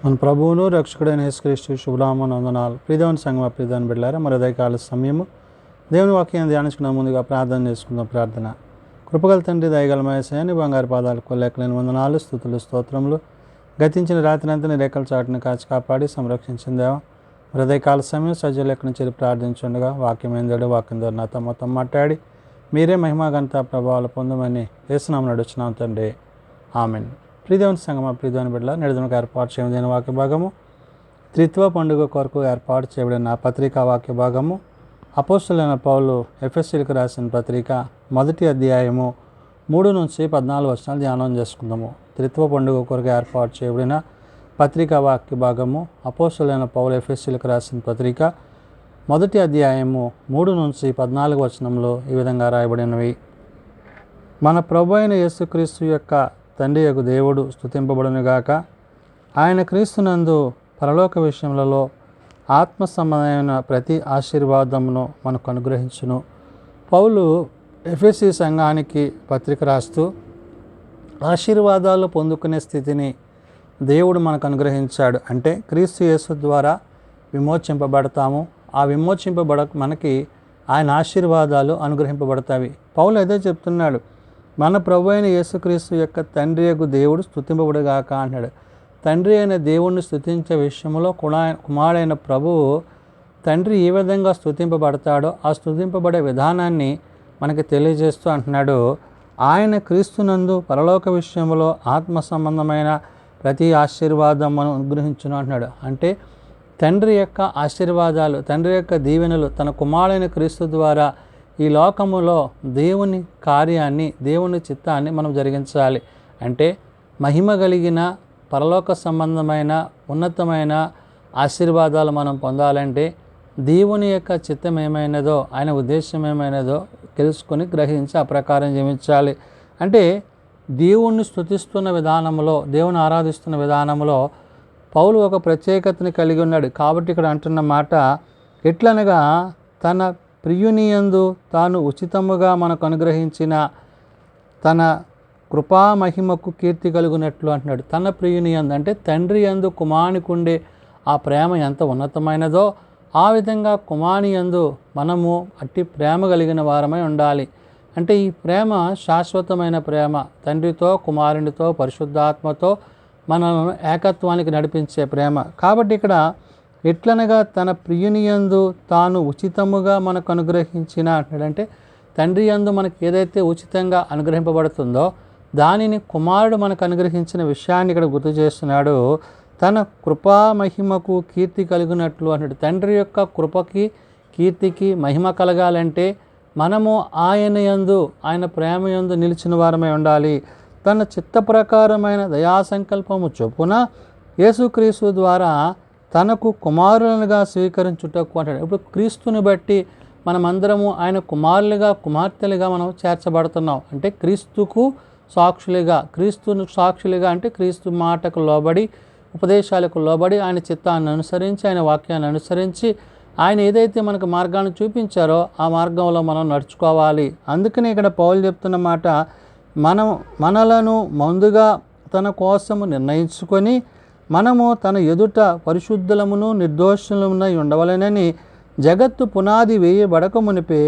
మన ప్రభువును రక్షకుడైన యేసుక్రీస్తు శుభనామమున వందనాలు. ప్రియదేవుని సంగమ ప్రియదేవుని బిడ్డలారా, మరి ఉదయకాల సమయము దేవుని వాక్యాన్ని ధ్యానించుకున్న ముందుగా ప్రార్థన చేసుకుందాం. ప్రార్థన. కృపగల తండ్రి, దయగల యేసయ్య, బంగారు పాదాలకు లెక్కలేని వందనాలు, స్తుతులు, స్తోత్రములు. గతించిన రాత్రి నీ రేఖల చాటును కాచి కాపాడి సంరక్షించిన దేవా, మరి ఉదయకాల సమయం సజ్జల లెక్కన చేరి ప్రార్థించుండగా వాక్యం ఏందాడు, వాక్యం ద్వారా నాతో మొత్తం మాట్లాడి మీరే మహిమా ఘనత ప్రభావాలు పొందమని యేసునామమున నడుచున్నాం తండ్రి. ఆమెన్. ప్రియదేవుని సంగమ ప్రియదేవుని బిడ్డల నిడుదనకు ఏర్పాటు చేయబడిన వాక్య భాగము, త్రిత్వ పండుగ కొరకు ఏర్పాటు చేయబడిన పత్రికా వాక్య భాగము, అపోస్తలుడైన పౌలు ఎఫెసీయులకు రాసిన పత్రిక 1వ అధ్యాయము 3-14 ధ్యానం చేసుకుందాము. త్రిత్వ పండుగ కొరకు ఏర్పాటు చేయబడిన పత్రికా వాక్య భాగము, అపోస్తలుడైన పౌలు ఎఫెసీయులకు రాసిన పత్రిక 1వ అధ్యాయము 3-14 ఈ విధంగా రాయబడినవి. మన ప్రభు అయిన యేసుక్రీస్తు యొక్క తండ్రి యొక్క దేవుడు స్తుతింపబడునుగాక. ఆయన క్రీస్తునందు పరలోక విషయములలో ఆత్మ సంబంధమైన ప్రతి ఆశీర్వాదమును మనకు అనుగ్రహించును. పౌలు ఎఫెసీ సంఘానికి పత్రిక రాస్తూ ఆశీర్వాదాలు పొందుకునే స్థితిని దేవుడు మనకు అనుగ్రహించాడు. అంటే క్రీస్తు యేసు ద్వారా విమోచింపబడతాము. ఆ మనకి ఆయన ఆశీర్వాదాలు అనుగ్రహింపబడతాయి. పౌలు అదే చెప్తున్నాడు, మన ప్రభు అయిన యేసుక్రీస్తు యొక్క తండ్రి యొక్క దేవుడు స్తుతింపబడుగాక అంటాడు. తండ్రి అయిన దేవుణ్ణి స్తుతించే విషయంలో కుమారుడైన ప్రభువు తండ్రి ఏ విధంగా స్తుతింపబడతాడో ఆ స్తుతింపబడే విధానాన్ని మనకి తెలియజేస్తూ అంటున్నాడు. ఆయన క్రీస్తునందు పరలోక విషయంలో ఆత్మ సంబంధమైన ప్రతి ఆశీర్వాదమును అనుగ్రహించును అంటున్నాడు. అంటే తండ్రి యొక్క ఆశీర్వాదాలు, తండ్రి యొక్క దీవెనలు తన కుమారుడైన క్రీస్తు ద్వారా ఈ లోకములో దేవుని కార్యాన్ని, దేవుని చిత్తాన్ని మనం జరిగించాలి. అంటే మహిమ కలిగిన పరలోక సంబంధమైన ఉన్నతమైన ఆశీర్వాదాలు మనం పొందాలంటే దేవుని యొక్క చిత్తం ఏమైనదో, ఆయన ఉద్దేశం ఏమైనదో తెలుసుకొని గ్రహించి ఆ ప్రకారం జీవించాలి. అంటే దేవుణ్ణి స్తుతిస్తున్న విధానంలో, దేవుని ఆరాధిస్తున్న విధానంలో పౌలు ఒక ప్రత్యేకతని కలిగి ఉన్నాడు. కాబట్టి ఇక్కడ అంటున్న మాట ఎట్లనగా, తన ప్రియునియందు తాను ఉచితముగా మనకు అనుగ్రహించిన తన కృపా మహిమకు కీర్తి కలుగునట్లు అంటున్నాడు. తన ప్రియునియందు అంటే తండ్రి యందు కుమారునికి ఉండే ఆ ప్రేమ ఎంత ఉన్నతమైనదో ఆ విధంగా కుమారునియందు మనము అట్టి ప్రేమ కలిగిన వారమై ఉండాలి. అంటే ఈ ప్రేమ శాశ్వతమైన ప్రేమ, తండ్రితో కుమారునితో పరిశుద్ధాత్మతో మనల్ని ఏకత్వానికి నడిపించే ప్రేమ. కాబట్టి ఇక్కడ ఎట్లనగా తన ప్రియునియందు తాను ఉచితముగా మనకు అనుగ్రహించిన అంటాడంటే తండ్రి యందు మనకు ఏదైతే ఉచితంగా అనుగ్రహింపబడుతుందో దానిని కుమారుడు మనకు అనుగ్రహించిన విషయాన్ని ఇక్కడ గుర్తు చేస్తున్నాడు. తన కృపా మహిమకు కీర్తి కలిగినట్లు అంటాడు. తండ్రి యొక్క కృపకి, కీర్తికి మహిమ కలగాలంటే మనము ఆయన యందు, ఆయన ప్రేమ యందు నిలిచిన వారమై ఉండాలి. తన చిత్త ప్రకారమైన దయాసంకల్పము చొప్పున యేసుక్రీస్తు ద్వారా తనకు కుమారులుగా స్వీకరించుటకు అంటాడు. ఇప్పుడు క్రీస్తుని బట్టి మనమందరము ఆయన కుమారులుగా, కుమార్తెలుగా మనం చేర్చబడుతున్నాం. అంటే క్రీస్తుకు సాక్షులుగా, క్రీస్తును సాక్షులుగా అంటే క్రీస్తు మాటకు లోబడి, ఉపదేశాలకు లోబడి, ఆయన చిత్తాన్ని అనుసరించి, ఆయన వాక్యాన్ని అనుసరించి ఆయన ఏదైతే మనకు మార్గాన్ని చూపించారో ఆ మార్గంలో మనం నడుచుకోవాలి. అందుకనే ఇక్కడ పౌలు చెప్తున్న మాట, మనలను ముందుగా తన కోసము నిర్ణయించుకొని మనము తన ఎదుట పరిశుద్ధులమును నిర్దోషులమునై ఉండవలెనని జగత్తు పునాది వేయబడక మునిపే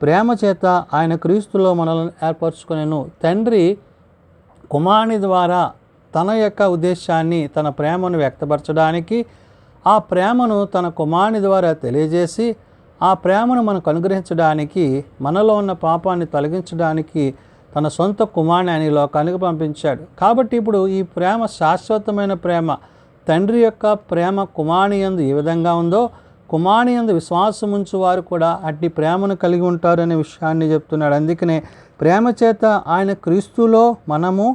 ప్రేమ చేత ఆయన క్రీస్తులో మనల్ని ఏర్పరచుకొనెను. తండ్రి కుమారుని ద్వారా తన యొక్క ఉద్దేశాన్ని, తన ప్రేమను వ్యక్తపరచడానికి, ఆ ప్రేమను తన కుమారుని ద్వారా తెలియజేసి ఆ ప్రేమను మనకు అనుగ్రహించడానికి, మనలో ఉన్న పాపాన్ని తొలగించడానికి తన సొంత కుమారుని ఆయన లోకానికి పంపించాడు. కాబట్టి ఇప్పుడు ఈ ప్రేమ శాశ్వతమైన ప్రేమ. తండ్రి యొక్క ప్రేమ కుమారుని యందు ఏ విధంగా ఉందో కుమారుని యందు విశ్వాసం ఉంచు వారు కూడా అట్టి ప్రేమను కలిగి ఉంటారనే విషయాన్ని చెప్తున్నాడు. అందుకనే ప్రేమ చేత ఆయన క్రీస్తులో మనము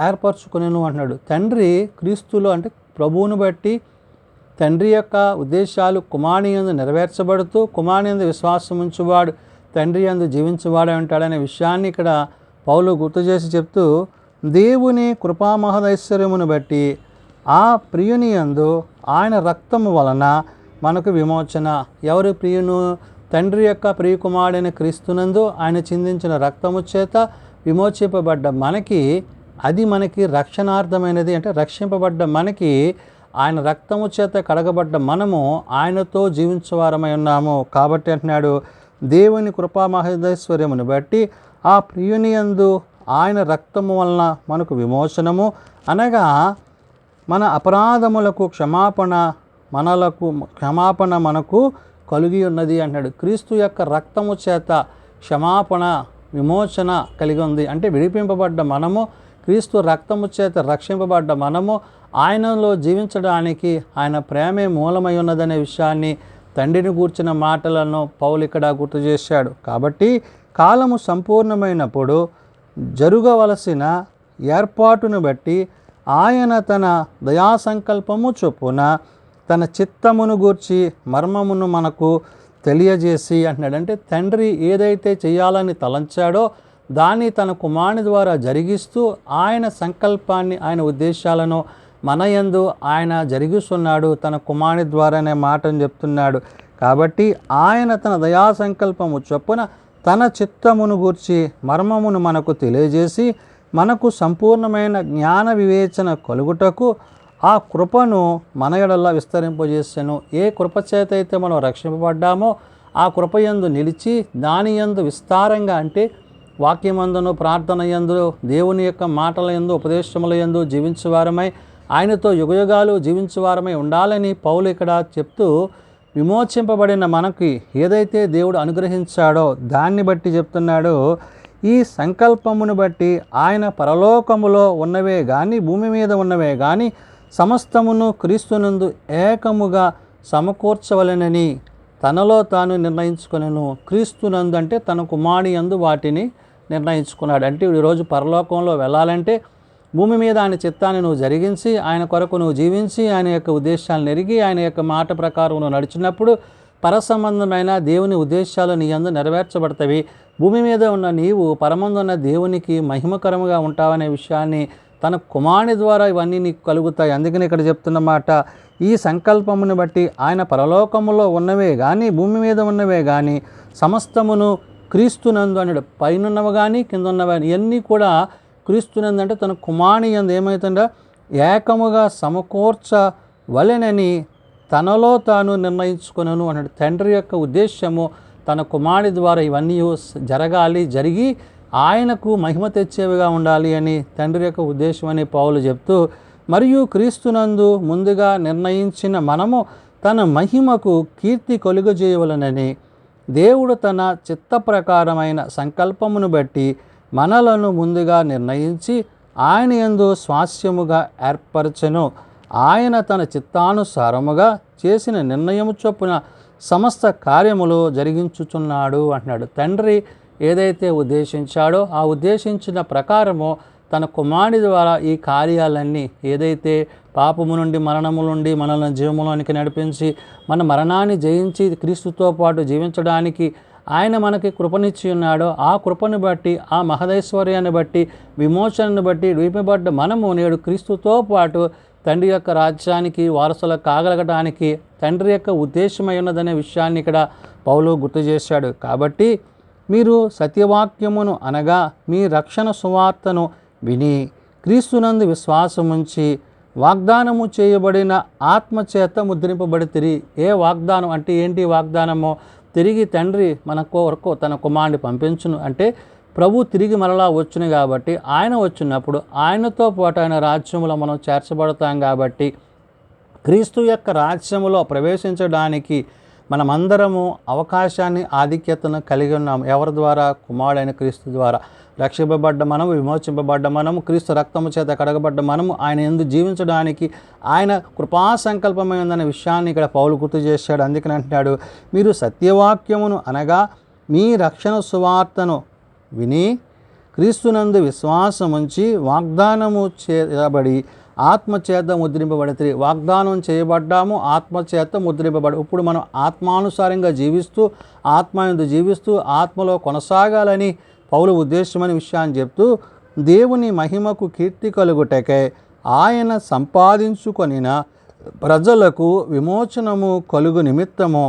ఏర్పరచుకునేను అంటున్నాడు. తండ్రి క్రీస్తులో అంటే ప్రభువును బట్టి తండ్రి యొక్క ఉద్దేశాలు కుమారుని యందు నెరవేర్చబడుతూ కుమారుని యందు విశ్వాసం ఉంచువాడు తండ్రి యందు జీవించువాడే ఉంటాడనే విషయాన్ని ఇక్కడ పౌలు గుర్తు చేసి చెప్తూ, దేవుని కృపామహదైశ్వర్యమును బట్టి ఆ ప్రియుని యందు ఆయన రక్తము వలన మనకు విమోచన. ఎవరు ప్రియును? తండ్రి యొక్క ప్రియకుమారుడైన క్రీస్తునందు ఆయన చిందించిన రక్తము చేత విమోచింపబడ్డ మనకి, అది మనకి రక్షణార్థమైనది. అంటే రక్షింపబడ్డ మనకి ఆయన రక్తము చేత కడగబడ్డ మనము ఆయనతో జీవించేవారమై ఉన్నాము. కాబట్టి అంటున్నాడు, దేవుని కృపా మహేశ్వర్యమును బట్టి ఆ ప్రియుని యందు ఆయన రక్తము వలన మనకు విమోచనము, అనగా మన అపరాధములకు క్షమాపణ మనకు కలిగి ఉన్నది అంటున్నాడు. క్రీస్తు యొక్క రక్తము చేత క్షమాపణ, విమోచన కలిగి ఉంది. అంటే విడిపింపబడ్డ మనము, క్రీస్తు రక్తము చేత రక్షింపబడ్డ మనము ఆయనలో జీవించడానికి ఆయన ప్రేమే మూలమై ఉన్నదనే విషయాన్ని, తండ్రిని గూర్చిన మాటలను పౌలు ఇక్కడ గుర్తు చేశాడు. కాబట్టి కాలము సంపూర్ణమైనప్పుడు జరగవలసిన ఏర్పాటును బట్టి ఆయన తన దయాసంకల్పము చొప్పున తన చిత్తమును గూర్చి మర్మమును మనకు తెలియజేసి అంటున్నాడు. అంటే తండ్రి ఏదైతే చేయాలని తలంచాడో దాన్ని తన కుమారుని ద్వారా జరిగిస్తూ ఆయన సంకల్పాన్ని, ఆయన ఉద్దేశాలను మన యందు ఆయన జరిగిస్తున్నాడు. తన కుమారుని ద్వారానే మాటను చెప్తున్నాడు. కాబట్టి ఆయన తన దయా సంకల్పము చొప్పున తన చిత్తమును గూర్చి మర్మమును మనకు తెలియజేసి మనకు సంపూర్ణమైన జ్ఞాన వివేచన కలుగుటకు ఆ కృపను మన ఎడల విస్తరింపజేసెను. ఏ కృప చేత అయితే మనం రక్షింపబడ్డామో ఆ కృపయందు నిలిచి దాని యందు విస్తారంగా, అంటే వాక్యమందును, ప్రార్థన యందు, దేవుని యొక్క మాటల యందు, ఉపదేశముల యందు జీవించేవారమై ఆయనతో యుగయుగాలు జీవించేవారమై ఉండాలని పౌలు ఇక్కడ చెప్తూ, విమోచింపబడిన మనకి ఏదైతే దేవుడు అనుగ్రహించాడో దాన్ని బట్టి చెప్తున్నాడు. ఈ సంకల్పమును బట్టి ఆయన పరలోకములో ఉన్నవే కానీ, భూమి మీద ఉన్నవే కానీ సమస్తమును క్రీస్తునందు ఏకముగా సమకూర్చవలెనని తనలో తాను నిర్ణయించుకొనెను. క్రీస్తునందు అంటే తన కుమారుని యందు వాటిని నిర్ణయించుకున్నాడు. అంటే ఈరోజు పరలోకంలో వెళ్ళాలంటే భూమి మీద ఆయన చిత్తాన్ని నువ్వు జరిగించి, ఆయన కొరకు నువ్వు జీవించి, ఆయన యొక్క ఉద్దేశాలను ఎరిగి, ఆయన యొక్క మాట ప్రకారం నువ్వు నడిచినప్పుడు పరసంబంధమైన దేవుని ఉద్దేశాలు నీ యందు నెరవేర్చబడతాయి. భూమి మీద ఉన్న నీవు పరమందున్న దేవునికి మహిమకరముగా ఉంటావనే విషయాన్ని తన కుమారుని ద్వారా ఇవన్నీ నీకు కలుగుతాయి. అందుకని ఇక్కడ చెప్తున్న మాట, ఈ సంకల్పమును బట్టి ఆయన పరలోకములో ఉన్నవే కానీ, భూమి మీద ఉన్నవే కానీ సమస్తమును క్రీస్తునందు అన్నాడు. పైనున్నవి కానీ కింద ఉన్నవి కానీ ఇవన్నీ కూడా క్రీస్తునందు, అంటే తన కుమారుని యందు ఏమవుతుందో ఏకముగా సమకూర్చవలెనని తనలో తాను నిర్ణయించుకొనెను అన్నాడు. తండ్రి యొక్క ఉద్దేశము తన కుమారుని ద్వారా ఇవన్నీ జరగాలి, జరిగి ఆయనకు మహిమ తెచ్చేవిగా ఉండాలి అని తండ్రి యొక్క ఉద్దేశం అని పౌలు చెప్తూ, మరియు క్రీస్తునందు ముందుగా నిర్ణయించిన మనము తన మహిమకు కీర్తి కలుగజేయవలనని దేవుడు తన చిత్త ప్రకారమైన సంకల్పమును బట్టి మనలను ముందుగా నిర్ణయించి ఆయన యందు స్వాస్యముగా ఏర్పరచెను. ఆయన తన చిత్తానుసారముగా చేసిన నిర్ణయము చొప్పున సమస్త కార్యములు జరిగించుచున్నాడు అంటున్నాడు. తండ్రి ఏదైతే ఉద్దేశించాడో ఆ ఉద్దేశించిన ప్రకారము తన కుమారుని ద్వారా ఈ కార్యాలన్నీ, ఏదైతే పాపము నుండి, మరణము నుండి మనల్ని జీవములోనికి నడిపించి మన మరణాన్ని జయించి క్రీస్తుతో పాటు జీవించడానికి ఆయన మనకి కృపనిచ్చి ఉన్నాడో ఆ కృపను బట్టి, ఆ మహదైశ్వర్యాన్ని బట్టి, విమోచనను బట్టి విడిపింపబడ్డ మనము నేడు క్రీస్తుతో పాటు తండ్రి యొక్క రాజ్యానికి వారసులు కాగలగడానికి తండ్రి యొక్క ఉద్దేశమై ఉన్నదనే విషయాన్ని ఇక్కడ పౌలు గుర్తు చేశాడు. కాబట్టి మీరు సత్యవాక్యమును అనగా మీ రక్షణ సువార్తను విని క్రీస్తునందు విశ్వాసముంచి వాగ్దానము చేయబడిన ఆత్మచేత ముద్రింపబడితిరి. ఏ వాగ్దానం అంటే ఏంటి? వాగ్దానము తిరిగి తండ్రి మన కొరకు తన కుమారుని పంపించును, అంటే ప్రభు తిరిగి మరలా వచ్చును. కాబట్టి ఆయన వచ్చినప్పుడు ఆయనతో పాటు ఆయన రాజ్యములో మనం చేర్చబడతాం. కాబట్టి క్రీస్తు యొక్క రాజ్యములో ప్రవేశించడానికి మనమందరము అవకాశాన్ని, ఆధిక్యతను కలిగి ఉన్నాము. ఎవరి ద్వారా? కుమారుడైన క్రీస్తు ద్వారా. రక్షింపబడ్డ మనము, విమోచింపబడ్డ మనము, క్రీస్తు రక్తము చేత కడగబడ్డ మనము ఆయన యందు జీవించడానికి ఆయన కృపా సంకల్పమైందనే విషయాన్ని ఇక్కడ పౌలు గుర్తు చేశాడు. అందుకని అంటున్నాడు, మీరు సత్యవాక్యమును అనగా మీ రక్షణ సువార్తను విని క్రీస్తునందు విశ్వాసముంచి వాగ్దానము చేయబడి ఆత్మచేత ముద్రింపబడితే. వాగ్దానం చేయబడ్డాము, ఆత్మచేత ముద్రింపబడి. ఇప్పుడు మనం ఆత్మానుసారంగా జీవిస్తూ, ఆత్మయందు జీవిస్తూ ఆత్మలో కొనసాగాలని పౌలు ఉద్దేశమని విషయాన్ని చెప్తూ, దేవుని మహిమకు కీర్తి కలుగుటకై ఆయన సంపాదించుకొనిన ప్రజలకు విమోచనము కలుగు నిమిత్తము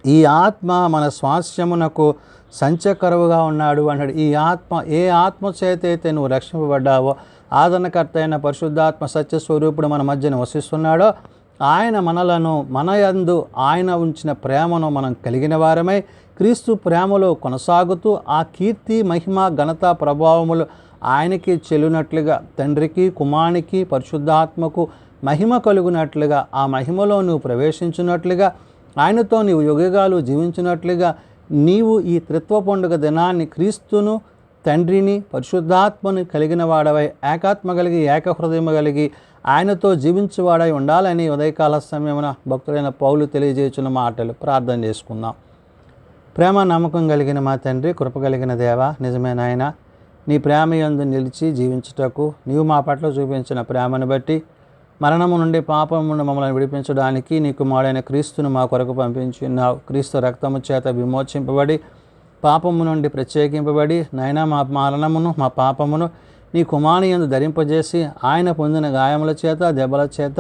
ఈ ఆత్మ మన స్వాస్యమునకు సంచకరువుగా ఉన్నాడు అన్నాడు. ఈ ఆత్మ, ఏ ఆత్మ చేత అయితే నువ్వు రక్షింపబడ్డావో ఆదరణకర్త అయిన పరిశుద్ధాత్మ సత్యస్వరూపుడు మన మధ్య నివసిస్తున్నాడో ఆయన మనలను మన యందు ఆయన ఉంచిన ప్రేమను మనం కలిగిన వారమై క్రీస్తు ప్రేమలో కొనసాగుతూ ఆ కీర్తి మహిమ ఘనత ప్రభావములు ఆయనకి చెల్లినట్లుగా తండ్రికి కుమారునికి పరిశుద్ధాత్మకు మహిమ కలుగునట్లుగా ఆ మహిమలో నువ్వు ప్రవేశించినట్లుగా ఆయనతో నీవు యుగయుగాలు జీవించినట్లుగా నీవు ఈ త్రిత్వ పండుగ దినాన్ని క్రీస్తును తండ్రిని పరిశుద్ధాత్మని కలిగిన వాడవై ఏకాత్మ కలిగి ఏకహృదయం కలిగి ఆయనతో జీవించేవాడై ఉండాలని ఉదయకాల సమయమున భక్తులైన పౌలు తెలియజేస్తున్న మాటలు ప్రార్థన చేసుకుందాం. ప్రేమ నమ్మకం కలిగిన మా తండ్రి, కృప కలిగిన దేవ, నిజమైన ఆయన నీ ప్రేమ యందు నిలిచి జీవించుటకు నీవు మా పట్ల చూపించిన ప్రేమను బట్టి మరణము నుండి పాపము నుండి మమ్మల్ని విడిపించడానికి నీ కుమారుడైన క్రీస్తును మా కొరకు పంపించి ఉన్నావు. క్రీస్తు రక్తము చేత విమోచింపబడి పాపము నుండి ప్రత్యేకింపబడి నైనా మా మరణమును మా పాపమును నీ కుమారుని యందు ధరింపజేసి ఆయన పొందిన గాయముల చేత దెబ్బల చేత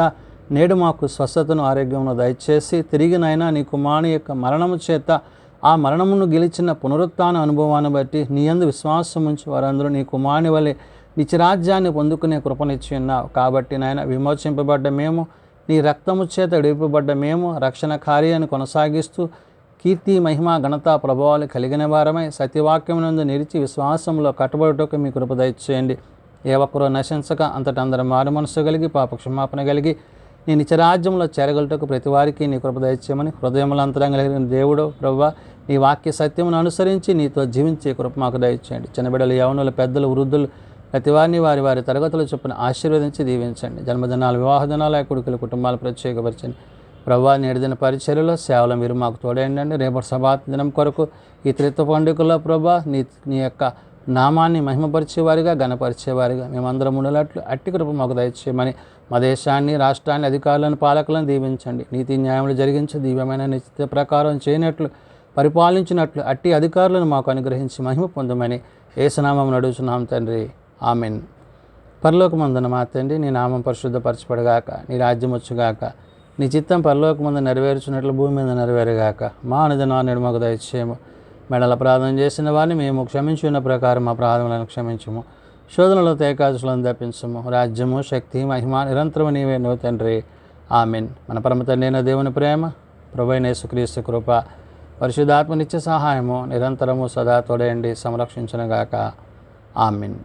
నేడు మాకు స్వస్థతను ఆరోగ్యమును దయచేసి తిరిగినైనా నీ కుమారుని యొక్క మరణము చేత ఆ మరణమును గెలిచిన పునరుత్థాన అనుభవాన్ని బట్టి నీ యందు విశ్వాసం ఉంచి వారందరూ నీ కుమారుని వలె నిత్యరాజ్యాన్ని పొందుకునే కృపనిచ్చి ఉన్నావు. కాబట్టి నాయన విమోచింపబడ్డ మేము, నీ రక్తము చేత విడిపబడ్డ మేము రక్షణ కార్యాన్ని కొనసాగిస్తూ కీర్తి మహిమ ఘనత ప్రభావాలు కలిగిన వారమై సత్యవాక్యమునందు నిలిచి విశ్వాసంలో కట్టుబడుటకు మీ కృప దయచేయండి. ఏ ఒక్కరూ నశించక అంతటా అందరూ మారు మనసు కలిగి పాప క్షమాపణ కలిగి నీ నిత్యరాజ్యంలో చేరగలుటకు ప్రతి వారికి నీ కృప దయచేయమని హృదయముల అంతరంగ కలిగిన దేవుడు ప్రభువా నీ వాక్య సత్యమును అనుసరించి నీతో జీవించే కృప మాకు దయచేయండి. చిన్నబిడ్డలు, యవనులు, పెద్దలు, వృద్ధులు ప్రతి వారిని వారి వారి తరగతులు చొప్పున ఆశీర్వదించి దీవించండి. జన్మదినాలు, వివాహ దినాలు, కొడుకుల కుటుంబాలు ప్రత్యేకపరచండి. ప్రభా నేడు దిన పరిచర్యలో సేవలు మీరు మాకు తోడేయండి. రేపటి సభా దినం కొరకు ఈ త్రిత్వ పండుగలో ప్రభా నీ యొక్క నామాన్ని మహిమపరిచేవారిగా ఘనపరిచేవారిగా మేమందరం ఉండేటట్లు అట్టి కృప మాకు దయచేయమని మా దేశాన్ని, రాష్ట్రాన్ని, అధికారులను, పాలకులను దీవించండి. నీతి న్యాయములు జరిగించి దివ్యమైన నిశ్చిత ప్రకారం చేయనట్లు పరిపాలించినట్లు అట్టి అధికారులను మాకు అనుగ్రహించి మహిమ పొందమని యేసునామం నడుచున్నాం తండ్రి, ఆమెన్. పరలోకమందున మా తండ్రి, నీ నామం పరిశుద్ధపరచబడగాక, నీ రాజ్యం వచ్చుగాక, నీ చిత్తం పరలోకమందు నెరవేర్చినట్లు భూమి మీద నెరవేరుగాక. మా అనుదినాన్ని మాకు దయచేయము. మెడల ప్రార్థన చేసిన వారిని మేము క్షమించున్న ప్రకారం మా ప్రార్థనలను క్షమించము. శోధనలో తేకాదులను తప్పించము. రాజ్యము, శక్తి, మహిమ నిరంతరము నీవే నువ్వు తండ్రి, ఆమెన్. మన పరమ తండ్రి అయిన దేవుని ప్రేమ, ప్రభువైన యేసుక్రీస్తు కృప, పరిశుద్ధాత్మ నిత్య సహాయము నిరంతరము సదా తోడేయండి సంరక్షించునుగాక, ఆమెన్.